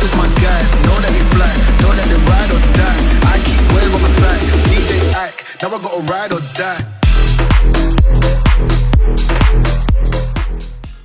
this my guys, know that they fly, know that they ride or die. I keep well by my side, CJ Ack, now I gotta ride or die.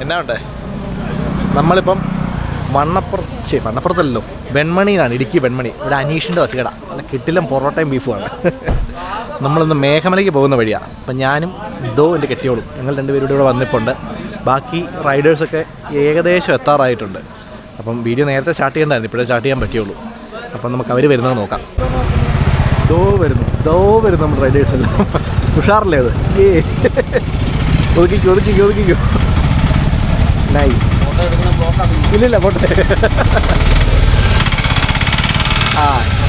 എന്നാ ഉണ്ടേ നമ്മളിപ്പം വണ്ണപ്പുറത്തല്ലോ വെൺമണിയിലാണ്, ഇടുക്കി വെൺമണി. ഇവിടെ അനീഷിൻ്റെ ഒറ്റക്കട നല്ല കിട്ടിലും പൊറോട്ടയും ബീഫുമാണ്. നമ്മളിന്ന് മേഘമലയ്ക്ക് പോകുന്ന വഴിയാണ്. അപ്പം ഞാനും എൻ്റെ കെട്ടിയോളും ഞങ്ങൾ രണ്ടുപേരും ഇവിടെ വന്നിട്ടുണ്ട്. ബാക്കി റൈഡേഴ്സൊക്കെ ഏകദേശം എത്താറായിട്ടുണ്ട്. അപ്പം വീഡിയോ നേരത്തെ സ്റ്റാർട്ട് ചെയ്യണ്ടായിരുന്നു, ഇപ്പോഴേ സ്റ്റാർട്ട് ചെയ്യാൻ പറ്റുള്ളൂ. അപ്പം നമുക്ക് അവർ വരുന്നത് നോക്കാം. വരുന്നു നമ്മുടെ റൈഡേഴ്സ് എല്ലാം. ഉഷാറല്ലേ അത്? ഒതുക്കിക്കോ. നൈസ്. ഇല്ലില്ല പോട്ടെ.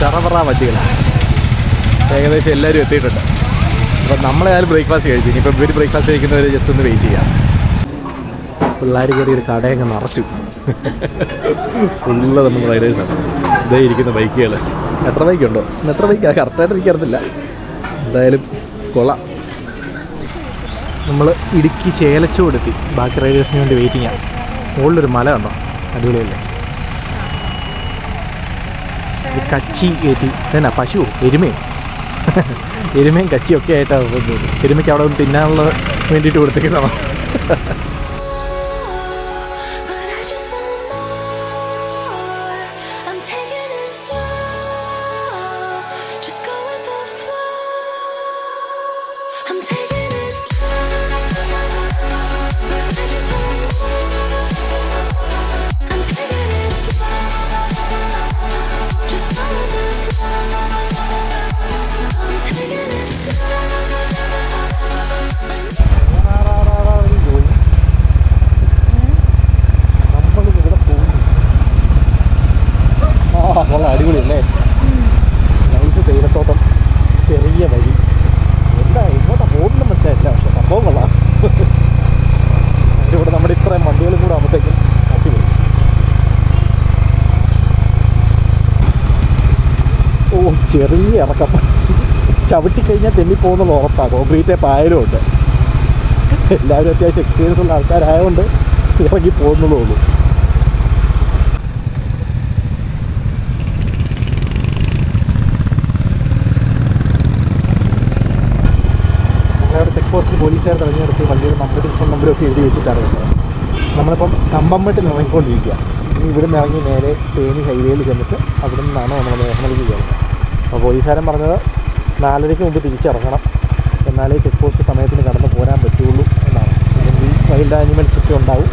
ചെറപറ വണ്ടികളാണ്. ഏകദേശം എല്ലാവരും എത്തിയിട്ടുണ്ട്. അപ്പം നമ്മളേതായാലും ബ്രേക്ക്ഫാസ്റ്റ് കഴിച്ചു. ഇനിയിപ്പം ഇവർ ബ്രേക്ക്ഫാസ്റ്റ് കഴിക്കുന്നവർ ജസ്റ്റ് ഒന്ന് വെയിറ്റ് ചെയ്യാം. പിള്ളേർ കയറി ഒരു കടയങ്ങ് നിറച്ചു. ഫുള്ള് നമ്മൾ റൈഡേഴ്സാണ്. ഇതേ ഇരിക്കുന്ന ബൈക്കുകൾ. എത്ര ബൈക്കുണ്ടോ? എത്ര ബൈക്കാണ് കറക്റ്റായിട്ട് എനിക്കറിയത്തില്ല. എന്തായാലും കൊള്ളാം. നമ്മൾ ഇടുക്കി ചേലച്ചോടെത്തി. ബാക്കി റൈഡേഴ്സിന് വേണ്ടി വെയിറ്റിംഗാണ്. മുകളിലൊരു മല കണ്ടോ? അടിപൊളിയല്ലേ? ഇത് കച്ചി കയറ്റി എന്നാ പശുവോ എരുമയും കച്ചിയൊക്കെ ആയിട്ടാണ് പോകുന്നത്. എരുമയ്ക്ക് അവിടെ ഒന്ന് തിന്നാനുള്ള വേണ്ടിയിട്ട് കൊടുത്തേക്കുന്നതാണ്. അടിപൊളിയല്ലേ? നൈസ് തേയിലത്തോട്ടം, ചെറിയ വഴി. എന്താ ഇങ്ങോട്ടാ പോകുന്ന മനസ്സിലായില്ല, പക്ഷെ സംഭവം കൊള്ളാം. അതിൻ്റെ കൂടെ നമ്മുടെ ഇത്രയും വണ്ടികളും കൂടെ ആകുമ്പോഴത്തേക്കും അടിപൊളി. ചെറിയ ഇറക്കം. ചവിട്ടിക്കഴിഞ്ഞാൽ തെന്നിപ്പോകുന്നുള്ള ഉറപ്പാണ്. കോൺക്രീറ്റ് പായലും ഉണ്ട്. എല്ലാവരും അത്യാവശ്യം എക്സ്പീരിയൻസ് ഉള്ള ആൾക്കാരായതുകൊണ്ട് ഇറങ്ങി പോകുന്നതേ ഉള്ളൂ. ചെക്ക് പോസ്റ്റിൽ പോലീസുകാർ തടഞ്ഞു നിർത്തി വണ്ടിയുടെ നമ്പരൊക്കെ എഴുതി വെച്ചിട്ടാണ് കേട്ടോ. നമ്മളിപ്പം കമ്പംമെട്ടിൽ ഇറങ്ങിക്കൊണ്ടിരിക്കുക. ഇനി ഇവിടെ നിന്ന് ഇറങ്ങി നേരെ തേനി ഹൈവേയിൽ ചെന്നിട്ട് അവിടെ നിന്നാണ് നമ്മൾ മേഘമലയ്ക്ക് കയറുന്നത്. അപ്പോൾ പോലീസുകാരൻ പറഞ്ഞത് 4:30 മുമ്പ് തിരിച്ചിറങ്ങണം, എന്നാലേ ചെക്ക് പോസ്റ്റ് സമയത്തിന് കടന്ന് പോരാൻ പറ്റുള്ളൂ എന്നാണ്. അല്ലെങ്കിൽ വൈൽഡ് ആനിമൽസ് ഒക്കെ ഉണ്ടാവും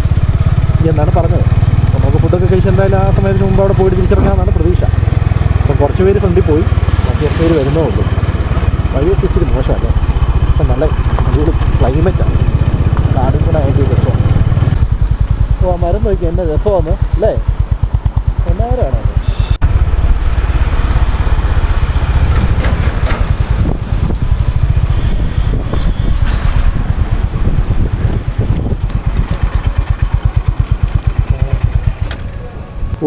എന്നാണ് പറഞ്ഞത്. അപ്പോൾ നമുക്ക് ഫുഡൊക്കെ കഴിച്ച് എന്തായാലും ആ സമയത്തിന് മുമ്പ് അവിടെ പോയിട്ട് തിരിച്ചിറങ്ങാമെന്നാണ് പ്രതീക്ഷ. അപ്പം കുറച്ച് പേര് ഫ്രണ്ടിൽ പോയി, ബാക്കി 8 പേര് വരുന്നേ ഉള്ളൂ. വഴിയൊക്കെ ഇച്ചിരി മോശമല്ലേ? ഇപ്പം നല്ല അടിപൊളി ക്ലൈമറ്റാണ്. നാടും കൂടെ അതിൻ്റെ രസമാണ്. അപ്പോൾ ആ മരം നോക്കി എൻ്റെ രസമാണ് അല്ലേ? എല്ലാവരാണ്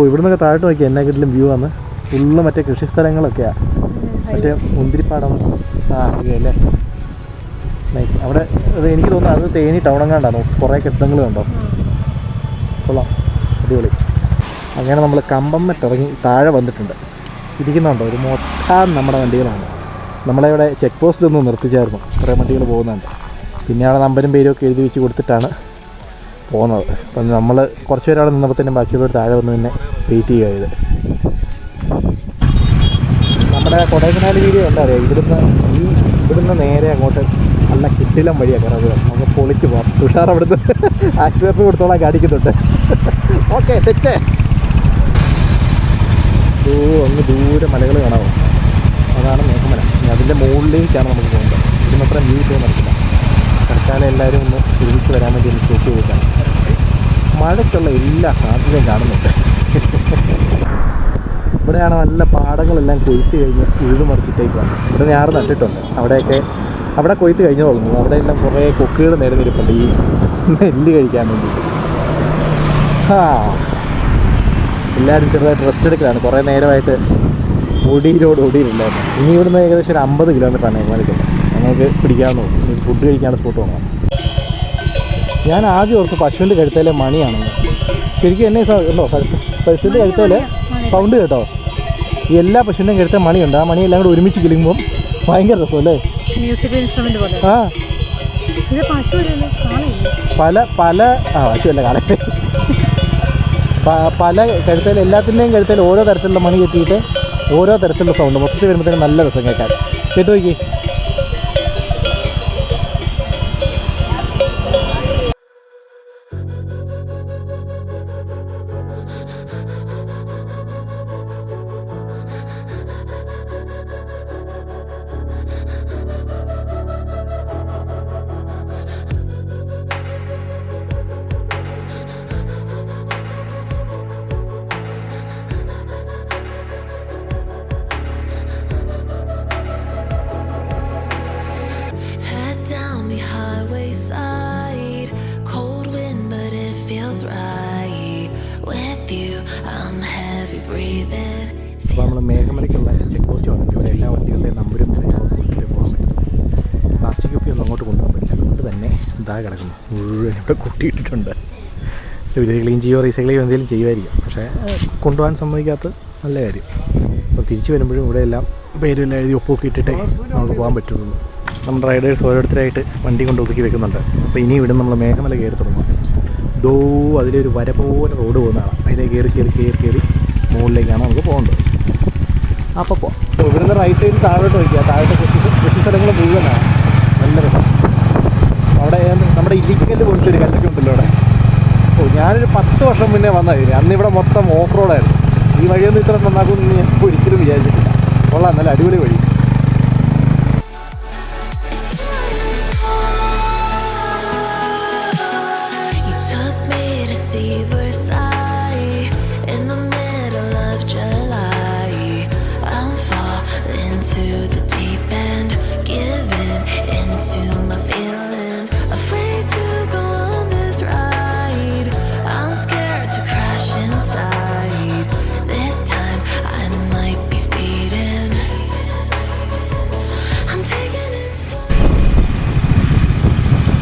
ഇവിടെ നിന്നൊക്കെ താഴോട്ട് നോക്കി എന്നെക്കാട്ടിലും വ്യൂ ആണ്. ഫുള്ള് മറ്റേ കൃഷി സ്ഥലങ്ങളൊക്കെയാണ്. മറ്റേ മുന്തിരിപ്പാടം അല്ലേ? നൈസ്. അവിടെ അത് എനിക്ക് തോന്നുന്നു അത് തേനി ടൗണെങ്ങാണ്ടാണോ? കുറേ കെട്ടിടങ്ങൾ കണ്ടോ? കൊള്ളാം, അടിപൊളി. അങ്ങനെ നമ്മൾ കമ്പംമെട്ട് ഇറങ്ങി താഴെ വന്നിട്ടുണ്ട്. ഇരിക്കുന്നുണ്ടോ? ഒരു മൊത്തം നമ്മുടെ വണ്ടികളാണ്. നമ്മളിവിടെ ചെക്ക് പോസ്റ്റ് ഒന്ന് നിർത്തിച്ചായിരുന്നു. കുറേ വണ്ടികൾ പോകുന്നുണ്ട്. പിന്നെ അവിടെ നമ്പരും പേരും ഒക്കെ എഴുതി വെച്ച് കൊടുത്തിട്ടാണ് പോകുന്നത്. അപ്പം നമ്മൾ കുറച്ച് പേര് അവിടെ നിന്നപ്പോഴത്തേനും ബാക്കിയുള്ളവർ താഴെ വന്ന് പിന്നെ വെയിറ്റ് ചെയ്യുക ചെയ്ത്. നമ്മുടെ കൊടൈക്കനാൽ വീഡിയോ ഉണ്ടറിയാം. ഇവിടുന്ന് നേരെ അങ്ങോട്ട് നല്ല കിട്ടിലം വഴിയാണ് കയറുന്നത്. നമുക്ക് പൊളിച്ച് പോകാം. തുഷാർ അവിടുന്ന് ആക്സിഡൻറ്റ് കൊടുത്തോളാൻ കാണിക്കുന്നുണ്ട്. Okay set. അങ്ങ് ദൂരെ മലകൾ കാണാമോ? അതാണ് മേഘമല. അതിൻ്റെ മുകളിലേക്കാണ് നമുക്ക് പോകേണ്ടത്. ഇതിനത്ര വ്യൂ ചെയ്യാൻ പറ്റില്ല. തൽക്കാലം എല്ലാവരും ഒന്ന് തിരിച്ച് വരാൻ വേണ്ടി ഒന്ന് സ്റ്റോപ്പ് ചെയ്തിട്ടാണ്. മഴയ്ക്കുള്ള എല്ലാ സാധ്യതയും കാണുന്നുണ്ട്. ഇവിടെയാണ് നല്ല പാടങ്ങളെല്ലാം കൊയ്ത്ത് കഴിഞ്ഞ് ഉഴുതുമറിച്ചിട്ടേക്കാണ്. ഇവിടെ ഞാറ് നട്ടിട്ടുണ്ട്. അവിടെ കൊയ്ത്ത് കഴിഞ്ഞു തോന്നുന്നു. അവിടെ എല്ലാം കുറേ കൊക്കുകൾ നേടുന്നിരിപ്പുണ്ട് ഈ നെല്ല് കഴിക്കാൻ വേണ്ടിയിട്ട്. എല്ലാവരും ചെറുതായിട്ട് റെസ്റ്റ് എടുക്കലാണ്. കുറേ നേരമായിട്ട് ഒടിയില്ലായിരുന്നു. ഇനി ഇവിടുന്ന് ഏകദേശം ഒരു 50 കിലോമീറ്ററാണ് മേഘമലയ്ക്കുള്ളത്. ഞങ്ങൾക്ക് പിടിക്കാമെന്ന് തോന്നുന്നു. ഫുഡ് കഴിക്കാനുള്ള സ്പോട്ട് തോന്നണം. ഞാൻ ആദ്യം ഓർത്ത് പശുവിൻ്റെ കഴുത്തേലെ മണിയാണെന്ന്. ശരിക്കും എന്നെ ഉണ്ടോ? പശുവിൻ്റെ കഴുത്തേൽ സൗണ്ട് കേട്ടോ. ഈ എല്ലാ പശുവിൻ്റെയും കരുത്ത മണിയുണ്ട്. ആ മണിയെല്ലാം കൂടെ ഒരുമിച്ച് കിളിയുമ്പം ഭയങ്കര രസമല്ലേ? ആ പല പശുവല്ല കാലം പല കഴുത്തയിൽ എല്ലാത്തിൻ്റെയും കഴുത്തയിൽ ഓരോ തരത്തിലുള്ള മണി കെട്ടിയിട്ട് ഓരോ തരത്തിലുള്ള സൗണ്ട് മൊത്തത്തിൽ വരുമ്പോഴത്തേക്കും നല്ല രസം കേൾക്കാൻ. കേട്ടു നോക്കി. അപ്പോൾ നമ്മൾ മേഘമലയ്ക്കുള്ള ചെക്ക് പോസ്റ്റ് വന്നിട്ട് ഇവിടെ എല്ലാ വണ്ടികളുടെയും നമ്പരും നോക്കിയിട്ട് പോകാൻ പറ്റും. പ്ലാസ്റ്റിക് കുപ്പിയൊന്നും അങ്ങോട്ട് കൊണ്ടുപോകാൻ പറ്റില്ല. അതുകൊണ്ട് തന്നെ ഇതാ കിടക്കുന്നു മുഴുവൻ ഇവിടെ കൂട്ടിയിട്ടിട്ടുണ്ട്. ഇവർ ക്ലീൻ ചെയ്യുകയോ റീസൈക്കിൾ ചെയ്യുകയോ എന്തെങ്കിലും ചെയ്യുമായിരിക്കും. പക്ഷേ കൊണ്ടുപോകാൻ സമ്മതിക്കാത്ത നല്ല കാര്യം. അപ്പോൾ തിരിച്ച് വരുമ്പോഴും ഇവിടെ എല്ലാം പേരെല്ലാം എഴുതി ഒപ്പൊക്കെ ഇട്ടിട്ടേ നമുക്ക് പോകാൻ പറ്റുള്ളൂ. നമ്മുടെ റൈഡേഴ്സ് ഓരോരുത്തരായിട്ട് വണ്ടി കൊണ്ട് ഒതുക്കി വെക്കുന്നുണ്ട്. അപ്പോൾ ഇനി ഇവിടെ നമ്മൾ മേഘമല കയറി തുടങ്ങും. ദോ അതിലൊരു വര പോലെ റോഡ് പോകുന്നതാണ്. അതിലെ കയറി മുകളിലേക്കാണ് നമുക്ക് പോകേണ്ടത്. അപ്പോൾ പോകാം. ഇവിടുന്ന് റൈറ്റ് സൈഡിൽ താഴോട്ട് വയ്ക്കുക. താഴോട്ട് കൃഷി സ്ഥലങ്ങൾ മുഴുവനാണ്. നല്ല രസം. അവിടെ നമ്മുടെ ഇല്ലിക്കല്ല് പോലത്തെ ഒരു കല്ലൊക്കെ ഉണ്ടല്ലോ അവിടെ. ഞാനൊരു 10 വർഷം മുന്നേ വന്നതായിരുന്നു. അന്ന് ഇവിടെ മൊത്തം ഓഫ് റോഡായിരുന്നു. ഈ വഴിയൊന്നും ഇത്ര നന്നാക്കുമെന്ന് ഞാൻ ഒരിക്കലും വിചാരിച്ചിട്ടില്ല. കൊള്ളാം, നല്ല അടിപൊളി വഴി.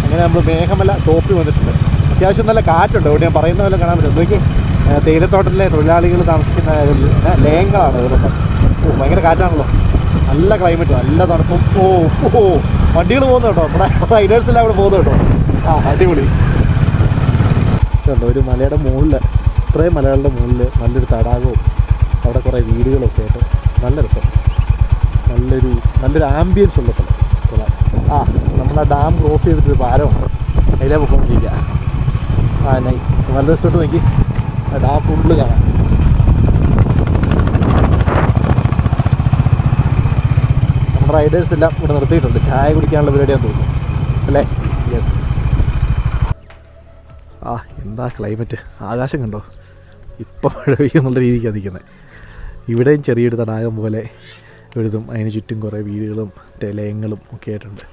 അങ്ങനെ നമ്മൾ മേഘമല ടോപ്പിൽ വന്നിട്ടുണ്ട്. അത്യാവശ്യം നല്ല കാറ്റുണ്ട്. ഇവിടെ ഞാൻ പറയുന്ന പോലെ കാണാൻ പറ്റും. നോക്കി, തേയിലത്തോട്ടത്തിലെ തൊഴിലാളികൾ താമസിക്കുന്ന ലയങ്ങളാണ് ഇതൊക്കെ. ഭയങ്കര കാറ്റാണല്ലോ. നല്ല ക്ലൈമറ്റ്, നല്ല തണുപ്പും. വണ്ടികൾ പോകുന്നു കേട്ടോ. നമ്മുടെ റൈഡേഴ്സെല്ലാം അവിടെ പോകുന്നു കേട്ടോ. അടിപൊളി കണ്ടോ. ഒരു മലയുടെ മുകളിൽ, ഇത്രയും മലകളുടെ മുകളിൽ നല്ലൊരു തടാകവും അവിടെ കുറേ വീടുകളൊക്കെ ആയിട്ട് നല്ല രസം. നല്ലൊരു ആംബിയൻസ് ഉള്ള സ്ഥലം. നമ്മൾ ആ ഡാം ക്രോസ് ചെയ്തിട്ടൊരു പാലമുണ്ട്. അതിലേ പൊക്കോണ്ടിരിക്കുക. നൈസ്. നല്ല രസമായിട്ട് നോക്കി ആ ഡാം ഫുള്ള് കാണാം. നമ്മുടെ റൈഡേഴ്സ് എല്ലാം ഇവിടെ നിർത്തിയിട്ടുണ്ട്. ചായ കുടിക്കാനുള്ള പരിപാടിയാന്ന് തോന്നുന്നു അല്ലേ? യെസ്. എന്താ ക്ലൈമറ്റ്. ആകാശം കണ്ടോ. ഇപ്പം മഴ പെയ്യുന്നുള്ള രീതിക്കാണ് നിൽക്കുന്നത്. ഇവിടെയും ചെറിയൊരു തടാകം പോലെ എഴുതും. അതിന് ചുറ്റും കുറേ വീടുകളും ലയങ്ങളും ഒക്കെ ആയിട്ടുണ്ട്.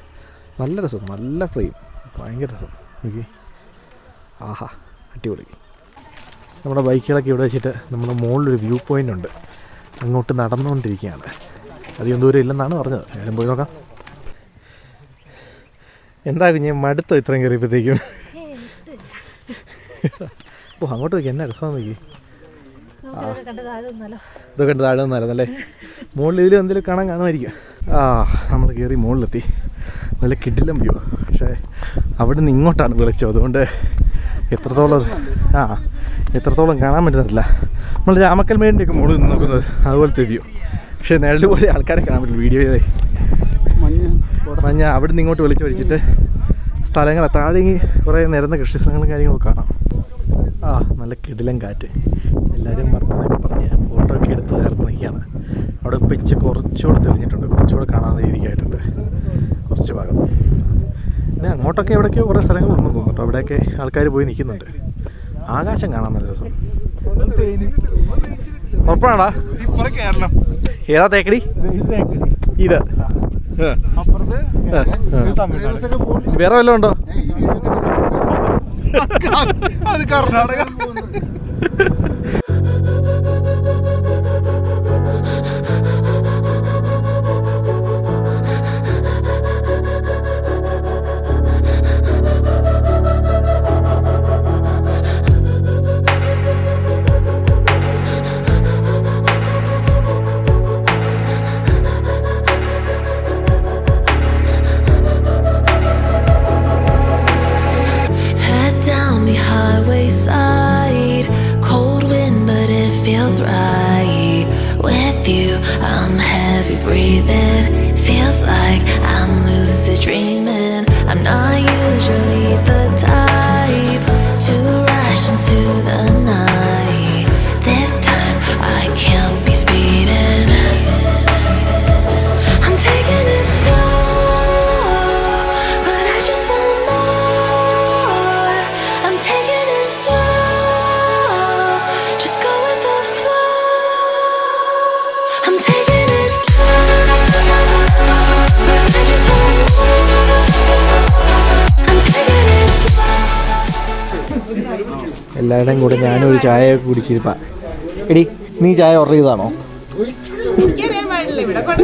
നല്ല രസം, നല്ല ഫ്രെയിം, ഭയങ്കര രസം. നോക്കി, അടിപൊളി. നമ്മുടെ ബൈക്കുകളൊക്കെ ഇവിടെ വെച്ചിട്ട് നമ്മുടെ മുകളിലൊരു വ്യൂ പോയിൻ്റ് ഉണ്ട്. അങ്ങോട്ട് നടന്നുകൊണ്ടിരിക്കുകയാണ്. അധികം ദൂരം ഇല്ലെന്നാണ് പറഞ്ഞത്. ഞാനും പോയി നോക്കാം. എന്താ ഞാൻ മടുത്തോ ഇത്രയും കയറിയപ്പോഴത്തേക്കും? അങ്ങോട്ട് നോക്കി, എന്നാ രസമാണെന്ന് നോക്കി. ഇതൊക്കെ ഉണ്ട്. താഴെ നിന്നായിരുന്നല്ലേ? മുകളിൽ ഇതിൽ എന്തെങ്കിലും കാണുമായിരിക്കും. നമ്മൾ കയറി മുകളിലെത്തി. നല്ല കിടിലം വ്യൂ. പക്ഷേ അവിടെ നിന്ന് ഇങ്ങോട്ടാണ് വിളിച്ചത്. അതുകൊണ്ട് എത്രത്തോളം കാണാൻ പറ്റുന്നില്ല. നമ്മൾ രാമക്കൽമേടിൻ്റെയൊക്കെ മുകളിൽ നിന്ന് നോക്കുന്നത് അതുപോലത്തെ വ്യൂ. പക്ഷേ നിഴല് പോലെ ആൾക്കാരെ കാണാൻ പറ്റില്ല വീഡിയോയിൽ. മഞ്ഞ അവിടെ നിന്ന് ഇങ്ങോട്ട് വിളിച്ച് പഠിച്ചിട്ട് സ്ഥലങ്ങൾ താഴെ കുറേ നിരന്ന കൃഷി സ്ഥലങ്ങളും കാര്യങ്ങളൊക്കെ കാണാം. നല്ല കിടിലം കാറ്റ്. എല്ലാവരും വർത്തമാനമൊക്കെ പറഞ്ഞ് ഫോട്ടോ ഒക്കെ എടുത്ത് ചേർത്ത് നിൽക്കുകയാണ്. അവിടെ പിച്ച് കുറച്ചുകൂടെ തെളിഞ്ഞിട്ടുണ്ട്. കുറച്ചുകൂടെ കാണാവുന്ന രീതിക്കായിട്ടുണ്ട് കുറച്ച് ഭാഗം. പിന്നെ അങ്ങോട്ടൊക്കെ എവിടെയൊക്കെയോ കുറേ സ്ഥലങ്ങളുണ്ടെന്ന് തോന്നുന്നു. അവിടെയൊക്കെ ആൾക്കാർ പോയി നിൽക്കുന്നുണ്ട്. ആകാശം കാണാൻ നല്ല രസം. ഉറപ്പാണോടാ? ഏതാ തേക്കടി? ഇത് വേറെ വല്ലതും ഉണ്ടോ? അത് Karnataka. feels right. With you, I'm heavy breathing. Feels like I'm lucid dreaming. I'm not usually the type to rush into the night. This time I can't be speeding. I'm taking it slow, but I just want more. I'm taking it slow, just go with the flow. I'm taking it slow, but I just want more. I'm taking it slow. എല്ലാവരുടെയും കൂടെ ഞാനൊരു ചായ കുടിച്ചിരിപ്പാ. എടി നീ ചായ order ചെയ്തതാണോ? എനിക്കറിയാൻ പാടില്ല ഇവിടെ കൊണ്ട്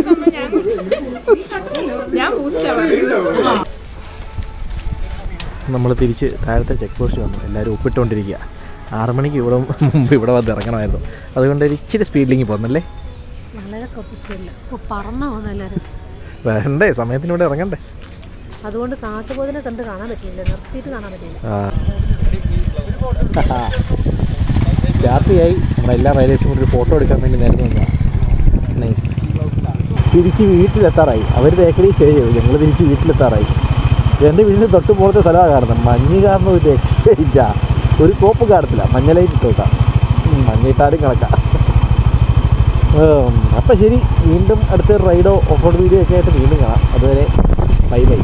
ഞാൻ നമ്മൾ തിരിച്ച് താഴത്തെ ചെക്ക് പോസ്റ്റ് വന്നു. എല്ലാവരും ഒപ്പിട്ടുകൊണ്ടിരിക്കുക. 6 മണിക്ക് ഇവിടെ മുമ്പ് ഇവിടെ വന്ന് ഇറങ്ങണമായിരുന്നു. അതുകൊണ്ട് ഒരു ഇച്ചിരി സ്പീഡിലേക്ക് പോകുന്നല്ലേ? വളരെ കുറച്ച് സ്പീഡില്ല. പറന്നു പോകുന്ന എല്ലാവരും വേണ്ടേ, സമയത്തിനൂടെ ഇറങ്ങണ്ടേ? അതുകൊണ്ട് കാട്ടുപോതിനെ കണ്ട് കാണാൻ പറ്റില്ല, നിർത്തിയിട്ട് കാണാൻ പറ്റില്ല. രാത്രിയായി. നമ്മളെല്ലാ റൈലേഴ്സും കൂടി ഒരു ഫോട്ടോ എടുക്കാൻ വേണ്ടി നേരത്തെ വന്നതാണ്. നൈസ്. തിരിച്ച് വീട്ടിലെത്താറായി. അവർ ബേക്കറി സ്റ്റേ ചെയ്തു, ഞങ്ങൾ തിരിച്ച് വീട്ടിലെത്താറായി. എൻ്റെ വീടിന് തൊട്ട് പോലത്തെ സ്ഥലമാണ് കാണുന്നത്. മഞ്ഞ് കാരണം ഒരു രക്ഷയില്ല. ഒരു കോപ്പ് കാണത്തില്ല. മഞ്ഞലൈറ്റ് ഇട്ടോക്കാം, മഞ്ഞിട്ടാലും കണക്കാം. അപ്പം ശരി, വീണ്ടും അടുത്ത റൈഡോ ഓഫ് റോഡ് വീഡിയോ ഒക്കെ ആയിട്ട് വീണ്ടും കാണാം. അതുവരെ ബൈ ബൈ.